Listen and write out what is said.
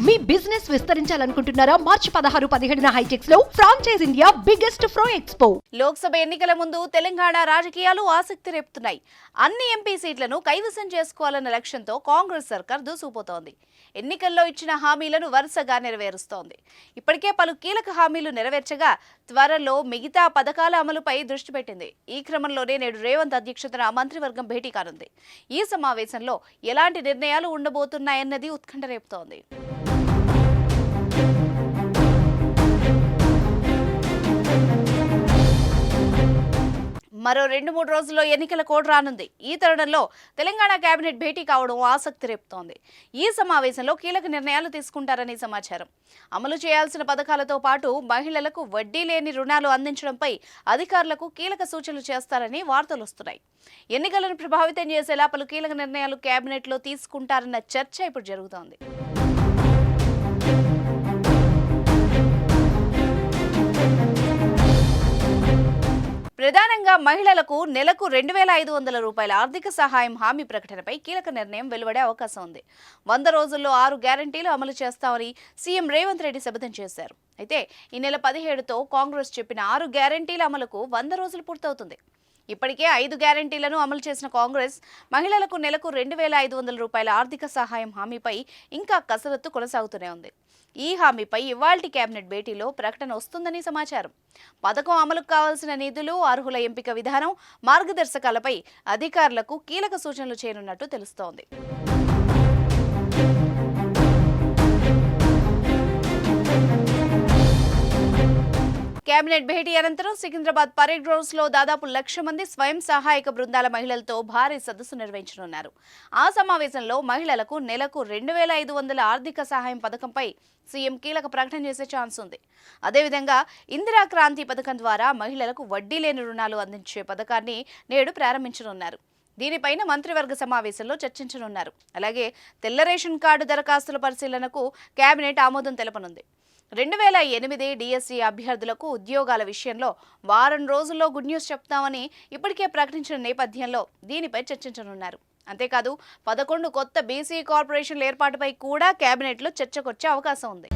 మీ business విస్తరించాలనుకుంటున్నారా? మార్చి 16-17 హైటెక్స్ లో franchise India biggest ఫ్రో expo. Lok Sabha ఎన్నికల ముందు తెలంగాణ రాజకీయాలు ఆసక్తి రేపుతున్నాయి. అన్ని ఎంపీ సీట్లను కైవసం చేసుకోవాలన్న లక్ష్యంతో కాంగ్రెస్ సర్కార్ దూసుకుపోతోంది. ఎన్నికల్లో ఇచ్చిన హామీలను వరుసగా నెరవేరుస్తోంది. ఇప్పటికే పలు కీలక హామీలు నెరవేర్చగా త్వరలో మిగతా పథకాల అమలుపై దృష్టి పెట్టింది. ఈ క్రమంలోనే నేడు రేవంత్ అధ్యక్షతన మంత్రివర్గం భేటీ కానుంది. ఈ సమావేశంలో ఎలాంటి నిర్ణయాలు ఉండబోతున్నాయన్నది ఉత్కంఠ రేపుతోంది. మరో 2-3 రోజుల్లో ఎన్నికల కోడ్ రానుంది. ఈ తరుణంలో తెలంగాణ కేబినెట్ భేటీ కావడం ఆసక్తి రేపుతోంది. ఈ సమావేశంలో కీలక నిర్ణయాలు తీసుకుంటారని సమాచారం. అమలు చేయాల్సిన పథకాలతో పాటు మహిళలకు వడ్డీ లేని రుణాలు అందించడంపై అధికారులకు కీలక సూచనలు చేస్తారని వార్తలు వస్తున్నాయి. ఎన్నికలను ప్రభావితం చేసేలా పలు కీలక నిర్ణయాలు కేబినెట్లో తీసుకుంటారన్న చర్చ ఇప్పుడు జరుగుతోంది. ప్రధానంగా మహిళలకు నెలకు 2,500 రూపాయల ఆర్థిక సహాయం హామీ ప్రకటనపై కీలక నిర్ణయం వెలువడే అవకాశం ఉంది. 100 రోజుల్లో 6 గ్యారంటీలు అమలు చేస్తామని సీఎం రేవంత్ రెడ్డి శపథం చేశారు. అయితే ఈ నెల 17తో కాంగ్రెస్ చెప్పిన 6 గ్యారంటీల అమలుకు 100 రోజులు పూర్తవుతుంది. ఇప్పటికే 5 గ్యారంటీలను అమలు చేసిన కాంగ్రెస్ మహిళలకు నెలకు 2,500 రూపాయల ఆర్థిక సహాయం హామీపై ఇంకా కసరత్తు కొనసాగుతూనే ఉంది. ఈ హామీపై ఇవాల్టి కేబినెట్ భేటీలో ప్రకటన వస్తుందని సమాచారం. పథకం అమలుకు కావాల్సిన నిధులు, అర్హుల ఎంపిక విధానం, మార్గదర్శకాలపై అధికారులకు కీలక సూచనలు చేయనున్నట్టు తెలుస్తోంది. కేబినెట్ భేటీ అనంతరం సికింద్రాబాద్ పరేడ్ గ్రౌండ్స్ లో దాదాపు 1,00,000 మంది స్వయం సహాయక బృందాల మహిళలతో భారీ సదస్సు నిర్వహించనున్నారు. ఆ సమావేశంలో మహిళలకు నెలకు 2,500 ఆర్థిక సహాయం పథకంపై సీఎం కీలక ప్రకటన చేసే ఛాన్స్ ఉంది. అదేవిధంగా ఇందిరా క్రాంతి పథకం ద్వారా మహిళలకు వడ్డీ లేని రుణాలు అందించే పథకాన్ని నేడు ప్రారంభించనున్నారు. దీనిపైన మంత్రివర్గ సమావేశంలో చర్చించనున్నారు. అలాగే తెల్ల రేషన్ కార్డు దరఖాస్తుల పరిశీలనకు కేబినెట్ ఆమోదం తెలపనుంది. 2008 డిఎస్సి అభ్యర్థులకు ఉద్యోగాల విషయంలో వారం రోజుల్లో గుడ్ న్యూస్ చెప్తామని ఇప్పటికే ప్రకటించిన నేపథ్యంలో దీనిపై చర్చించనున్నారు. అంతేకాదు 11 కొత్త బీసీ కార్పొరేషన్ల ఏర్పాటుపై కూడా కేబినెట్లో చర్చకొచ్చే అవకాశం ఉంది.